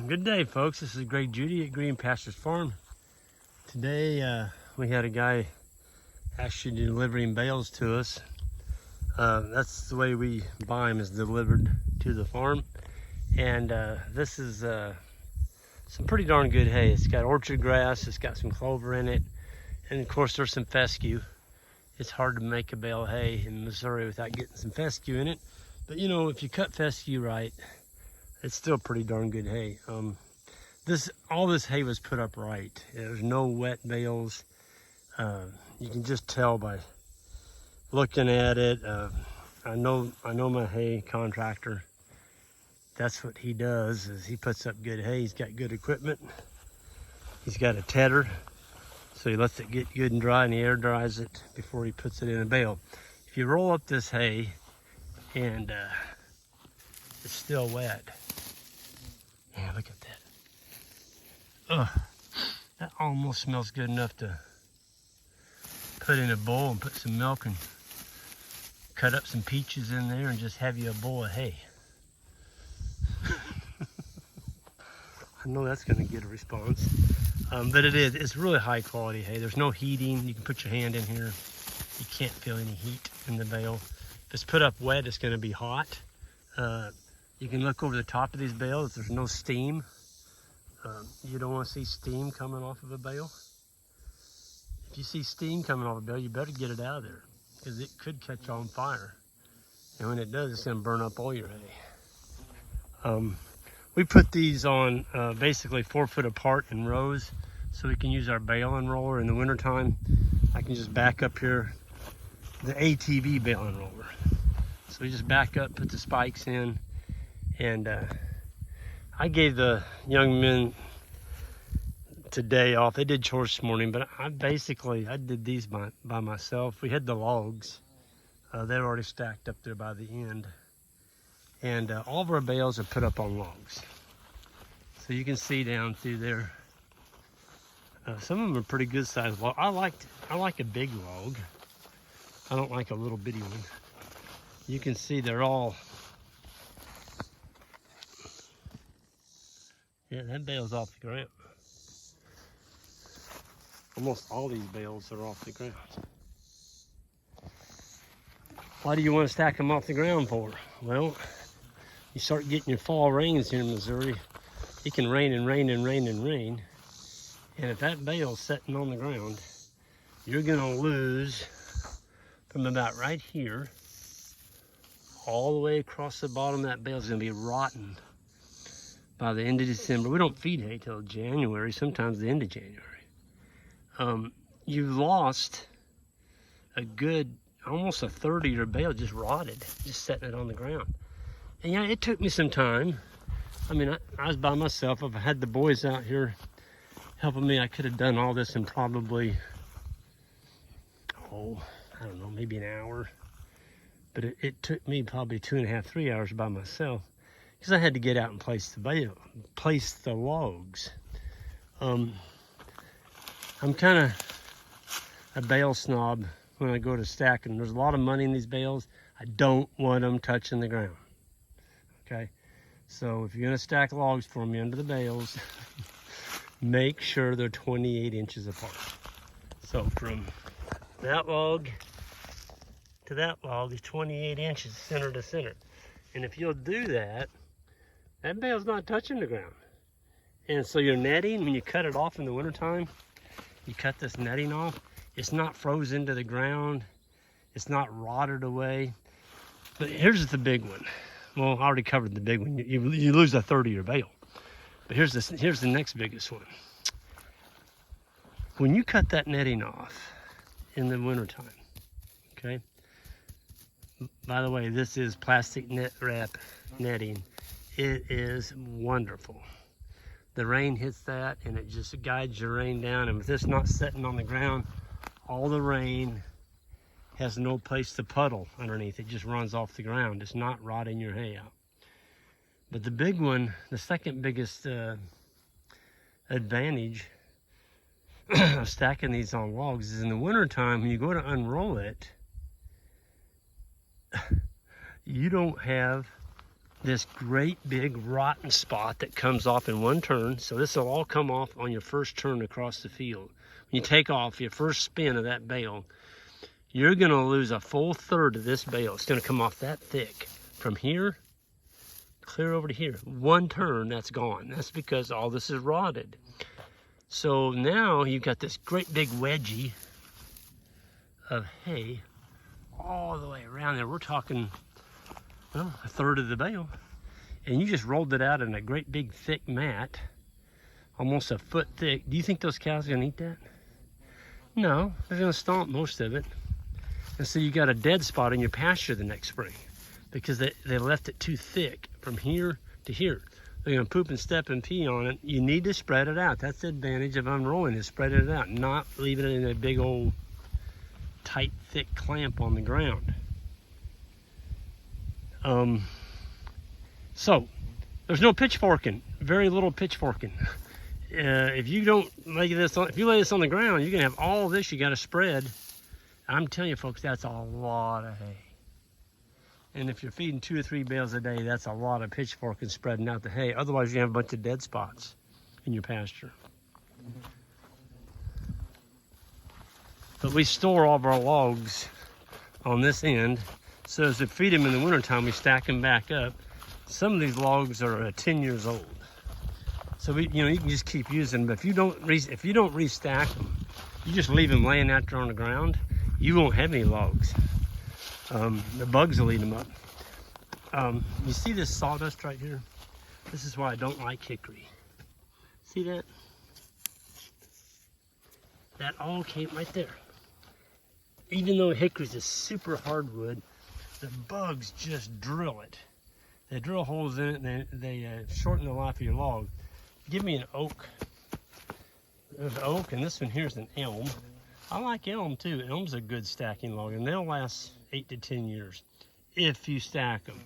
Good day, folks. This is Greg Judy at Green Pastures Farm. Today we had a guy actually delivering bales to us. That's the way we buy them, is delivered to the farm. And this is some pretty darn good hay. It's got orchard grass, it's got some clover in it, and of course there's some fescue. It's hard to make a bale of hay in Missouri without getting some fescue in it. But you know, if you cut fescue right, it's still pretty darn good hay. All this hay was put up right. There's no wet bales. You can just tell by looking at it. I know my hay contractor. That's what he does, is he puts up good hay. He's got good equipment. He's got a tedder, so he lets it get good and dry, and he air dries it before he puts it in a bale. If you roll up this hay and it's still wet, yeah, look at that. Ugh, that almost smells good enough to put in a bowl and put some milk and cut up some peaches in there and just have you a bowl of hay. I know that's going to get a response, but it's really high quality hay. There's no heating. You can put your hand in here. You can't feel any heat in the bale. If it's put up wet, it's going to be hot. You can look over the top of these bales. There's no steam. You don't want to see steam coming off of a bale. If you see steam coming off a bale, you better get it out of there, because it could catch on fire. And when it does, it's going to burn up all your hay. We put these on basically 4 foot apart in rows, so we can use our bale roller in the wintertime. I can just back up here, the ATV bale roller. So we just back up, put the spikes in, and I gave the young men today off. They did chores this morning, but I did these by myself. We had the logs. They're already stacked up there by the end. And all of our bales are put up on logs. So you can see down through there. Some of them are pretty good sized log. I like a big log. I don't like a little bitty one. You can see they're all, yeah, that bale's off the ground. Almost all these bales are off the ground. Why do you want to stack them off the ground for? Well, you start getting your fall rains here in Missouri. It can rain and rain and rain and rain. And if that bale's sitting on the ground, you're gonna lose from about right here all the way across the bottom. That bale's gonna be rotten by the end of December. We don't feed hay till January, sometimes the end of January. You've lost a good, almost a third of your bale just rotted, just setting it on the ground. And yeah, it took me some time. I mean, I was by myself. If I had the boys out here helping me, I could have done all this in probably, I don't know, maybe an hour. But it took me probably 2.5, 3 hours by myself, because I had to get out and place the logs. I'm kind of a bale snob when I go to stacking. There's a lot of money in these bales. I don't want them touching the ground. Okay, so if you're gonna stack logs for me under the bales, make sure they're 28 inches apart. So from that log to that log is 28 inches center to center. And if you'll do that, that bale's not touching the ground. And so your netting, when you cut it off in the wintertime, you cut this netting off, it's not frozen to the ground, it's not rotted away. But here's the big one. Well, I already covered the big one. You lose a third of your bale. But here's the next biggest one. When you cut that netting off in the wintertime, okay? By the way, this is plastic net wrap netting. It is wonderful. The rain hits that and it just guides your rain down. And with this not sitting on the ground, all the rain has no place to puddle underneath. It just runs off the ground. It's not rotting your hay out. But the big one, the second biggest advantage of stacking these on logs is in the wintertime, when you go to unroll it, you don't have this great big rotten spot that comes off in one turn. So this will all come off on your first turn across the field. When you take off your first spin of that bale, you're gonna lose a full third of this bale. It's gonna come off that thick. From here, clear over to here. One turn, that's gone. That's because all this is rotted. So now you've got this great big wedgie of hay all the way around there. We're talking, well, a third of the bale. And you just rolled it out in a great big thick mat, almost a foot thick. Do you think those cows are gonna eat that? No, they're gonna stomp most of it. And so you got a dead spot in your pasture the next spring because they left it too thick from here to here. They're gonna poop and step and pee on it. You need to spread it out. That's the advantage of unrolling, is spreading it out, not leaving it in a big old tight, thick clamp on the ground. So there's no pitchforking, very little pitchforking. If you don't lay this on, if you lay this on the ground, you're gonna have all this you gotta spread. I'm telling you folks, that's a lot of hay. And if you're feeding 2 or 3 bales a day, that's a lot of pitchforking spreading out the hay. Otherwise you have a bunch of dead spots in your pasture. But we store all of our logs on this end, so as we feed them in the wintertime, we stack them back up. Some of these logs are 10 years old. So you can just keep using them. But if you don't restack them, you just leave them laying out there on the ground, you won't have any logs. The bugs will eat them up. You see this sawdust right here? This is why I don't like hickory. See that? That all came right there. Even though hickory is a super hardwood, the bugs just drill it. They drill holes in it and they shorten the life of your log. Give me an oak. There's oak, and this one here is an elm. I like elm too. Elm's a good stacking log, and they'll last 8 to 10 years if you stack them.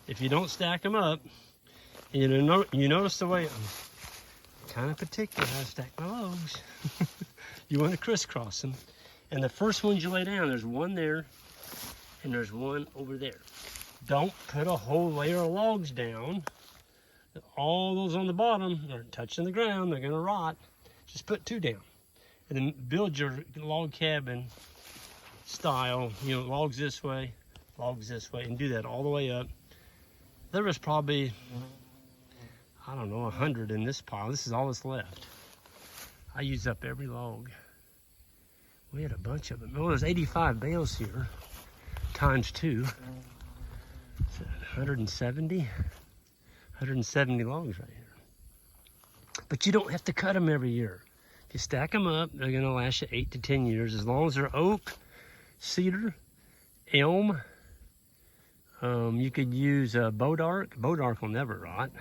If you don't stack them up, you notice the way I'm kind of particular how to stack my logs. You want to crisscross them. And the first ones you lay down, there's one there, and there's one over there. Don't put a whole layer of logs down. All those on the bottom are touching the ground, they're gonna rot. Just put 2 down. And then build your log cabin style, logs this way, and do that all the way up. There was probably, I don't know, 100 in this pile. This is all that's left. I used up every log. We had a bunch of them. Well, there's 85 bales here, times 2. So 170 logs right here. But you don't have to cut them every year. If you stack them up, they're gonna last you 8 to 10 years, as long as they're oak, cedar, elm. You could use bodark. Bodark will never rot.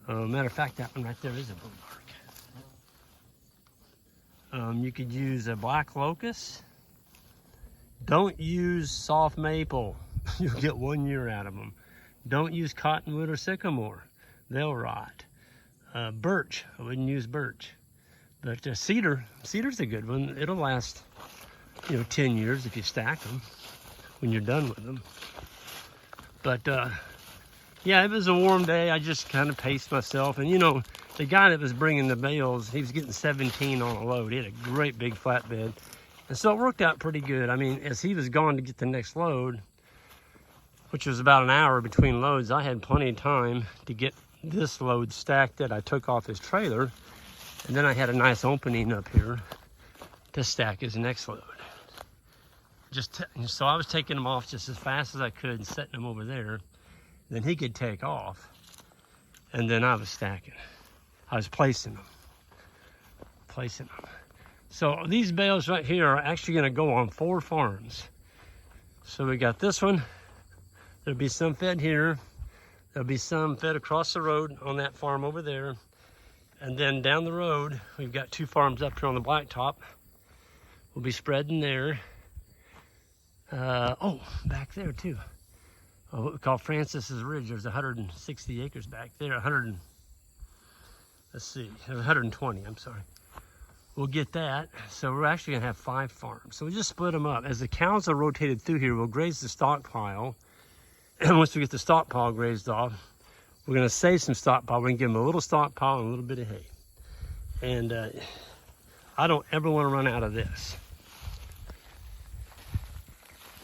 Matter of fact, that one right there is a bodark. You could use a black locust. Don't use soft maple. You'll get 1 year out of them. Don't use cottonwood or sycamore. They'll rot. Birch, I wouldn't use birch. But cedar's a good one. It'll last, 10 years if you stack them when you're done with them. But yeah, it was a warm day. I just kind of paced myself. And the guy that was bringing the bales, he was getting 17 on a load. He had a great big flatbed. And so it worked out pretty good. I mean, as he was going to get the next load, which was about an hour between loads, I had plenty of time to get this load stacked that I took off his trailer. And then I had a nice opening up here to stack his next load. So I was taking them off just as fast as I could and setting them over there. Then he could take off. And then I was stacking. I was placing them. So these bales right here are actually gonna go on 4 farms. So we got this one. There'll be some fed here. There'll be some fed across the road on that farm over there. And then down the road, we've got 2 farms up here on the blacktop. We'll be spreading there. Back there too. What we call Francis's Ridge. There's 160 acres back there. 120, I'm sorry. We'll get that. So we're actually gonna have 5 farms. So we just split them up. As the cows are rotated through here, we'll graze the stockpile. And once we get the stockpile grazed off, we're going to save some stockpile. We're going to give them a little stockpile and a little bit of hay. And I don't ever want to run out of this.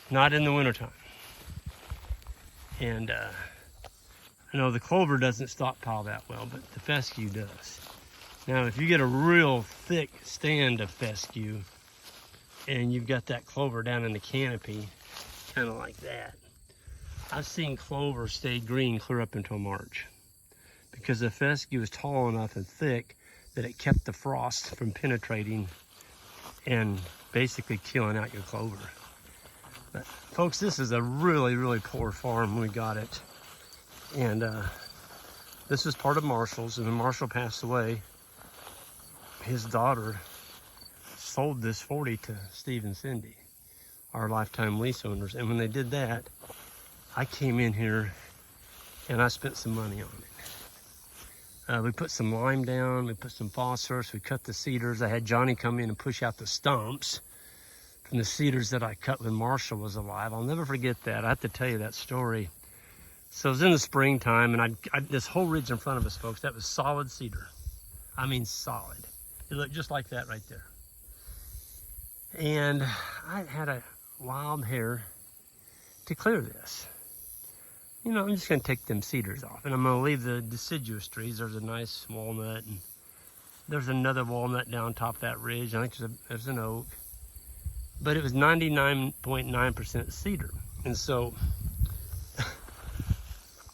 Not in the wintertime. And I know the clover doesn't stockpile that well, but the fescue does. Now, if you get a real thick stand of fescue and you've got that clover down in the canopy, kind of like that, I've seen clover stay green clear up until March because the fescue is tall enough and thick that it kept the frost from penetrating and basically killing out your clover. But folks, this is a really, really poor farm when we got it. And this is part of Marshall's, and when Marshall passed away, his daughter sold this 40 to Steve and Cindy, our lifetime lease owners. And when they did that, I came in here and I spent some money on it. We put some lime down, we put some phosphorus, we cut the cedars. I had Johnny come in and push out the stumps from the cedars that I cut when Marshall was alive. I'll never forget that. I have to tell you that story. So it was in the springtime, and this whole ridge in front of us, folks, that was solid cedar. I mean solid. It looked just like that right there. And I had a wild hair to clear this. You know, I'm just going to take them cedars off, and I'm going to leave the deciduous trees. There's a nice walnut, and there's another walnut down top of that ridge. I think there's an oak. But it was 99.9% cedar. And so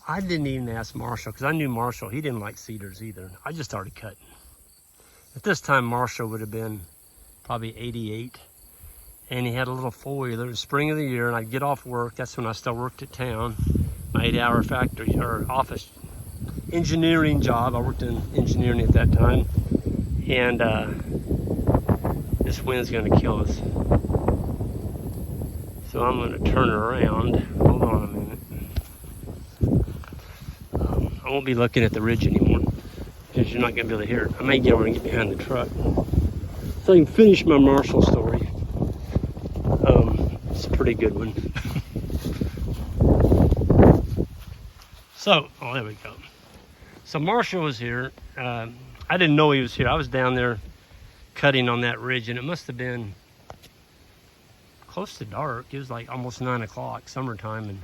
I didn't even ask Marshall, because I knew Marshall, he didn't like cedars either. I just started cutting. At this time, Marshall would have been probably 88. And he had a little four-wheeler. It was spring of the year, and I'd get off work. That's when I still worked at town, my 8-hour factory or office engineering job. I worked in engineering at that time. And this wind's gonna kill us. So I'm gonna turn around. Hold on a minute. I won't be looking at the ridge anymore because you're not gonna be able to hear it. I may get over and get behind the truck so I can finish my Marshall story. It's a pretty good one. So, oh, there we go. So Marshall was here. I didn't know he was here. I was down there cutting on that ridge, and it must have been close to dark. It was like almost 9 o'clock, summertime, and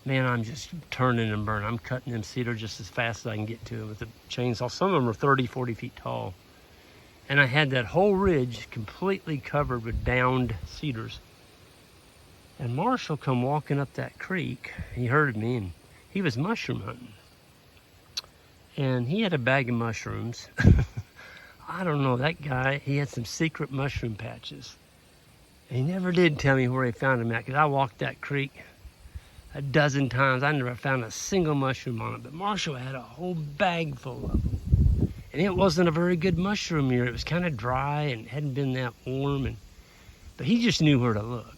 man, I'm just turning and burning. I'm cutting them cedar just as fast as I can get to them with the chainsaw. Some of them are 30, 40 feet tall. And I had that whole ridge completely covered with downed cedars. And Marshall come walking up that creek. He heard me, and he was mushroom hunting. And he had a bag of mushrooms. I don't know, that guy, he had some secret mushroom patches. And he never did tell me where he found them at, because I walked that creek a dozen times. I never found a single mushroom on it. But Marshall had a whole bag full of them. And it wasn't a very good mushroom year. It was kind of dry and hadn't been that warm. But he just knew where to look.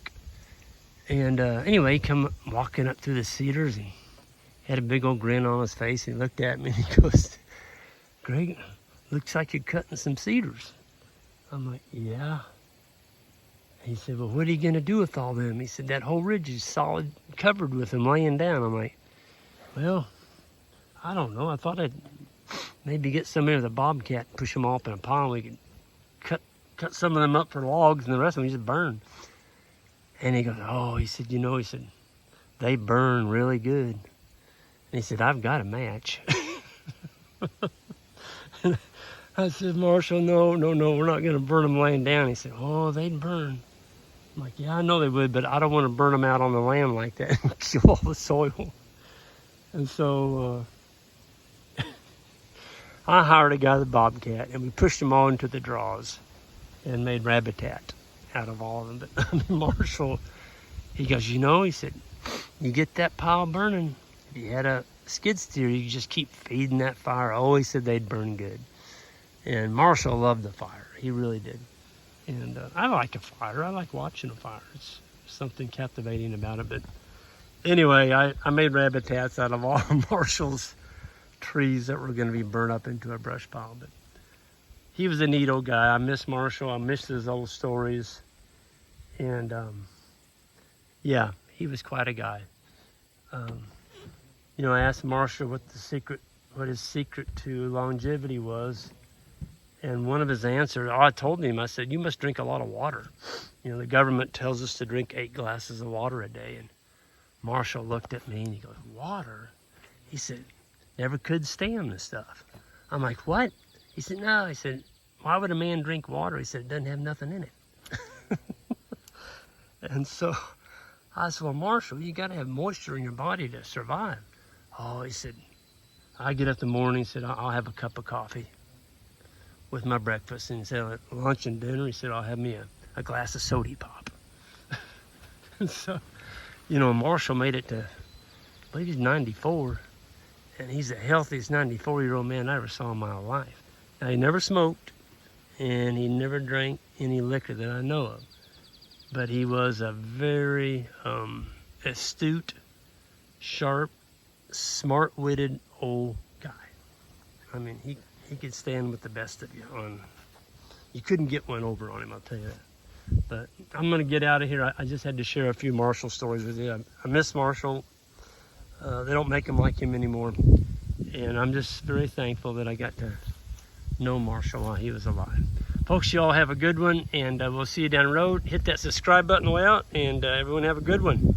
And anyway, he come walking up through the cedars, and had a big old grin on his face. And he looked at me and he goes, "Greg, looks like you're cutting some cedars." I'm like, "Yeah." He said, "Well, what are you going to do with all them?" He said, "That whole ridge is solid covered with them laying down." I'm like, "Well, I don't know. I thought I'd maybe get some of the bobcat and push them all up in a pile. We could cut some of them up for logs, and the rest of them just burn." And he goes, "Oh," he said, "you know," he said, "they burn really good." And he said, "I've got a match." I said, "Marshall, no, we're not going to burn them laying down." He said, "Oh, they'd burn." I'm like, "Yeah, I know they would, but I don't want to burn them out on the land like that and kill all the soil." And so I hired a guy with a bobcat, and we pushed them all into the draws and made rabbitat out of all of them. But I mean, Marshall, he goes, "You know," he said, "you get that pile burning. If you had a skid steer, you just keep feeding that fire." Oh, he said they'd burn good. And Marshall loved the fire. He really did. And I like a fire. I like watching a fire. It's something captivating about it. But anyway, I made rabbitats out of all of Marshall's trees that were going to be burned up into a brush pile. But he was a neat old guy. I miss Marshall. I miss his old stories. And yeah, he was quite a guy. You know, I asked Marshall what his secret to longevity was. And one of his answers, I told him, I said, you must drink a lot of water. You know, the government tells us to drink 8 glasses of water a day. And Marshall looked at me and he goes, water? He said, never could stand this stuff. I'm like, what? He said, no. He said, why would a man drink water? He said, it doesn't have nothing in it. And so I said, well, Marshall, you got to have moisture in your body to survive. Oh, he said, I get up in the morning, he said, I'll have a cup of coffee with my breakfast. And he said, at lunch and dinner, he said, I'll have me a glass of soda pop. And so, you know, Marshall made it to, I believe he's 94. And he's the healthiest 94-year-old man I ever saw in my life. Now, he never smoked, and he never drank any liquor that I know of. But he was a very astute, sharp, smart-witted old guy. I mean, he could stand with the best of you. You couldn't get one over on him, I'll tell you that. But I'm going to get out of here. I just had to share a few Marshall stories with you. I miss Marshall. They don't make them like him anymore. And I'm just very thankful that I got to know Marshall while he was alive. Folks, you all have a good one, and we'll see you down the road. Hit that subscribe button on the way out, and everyone have a good one.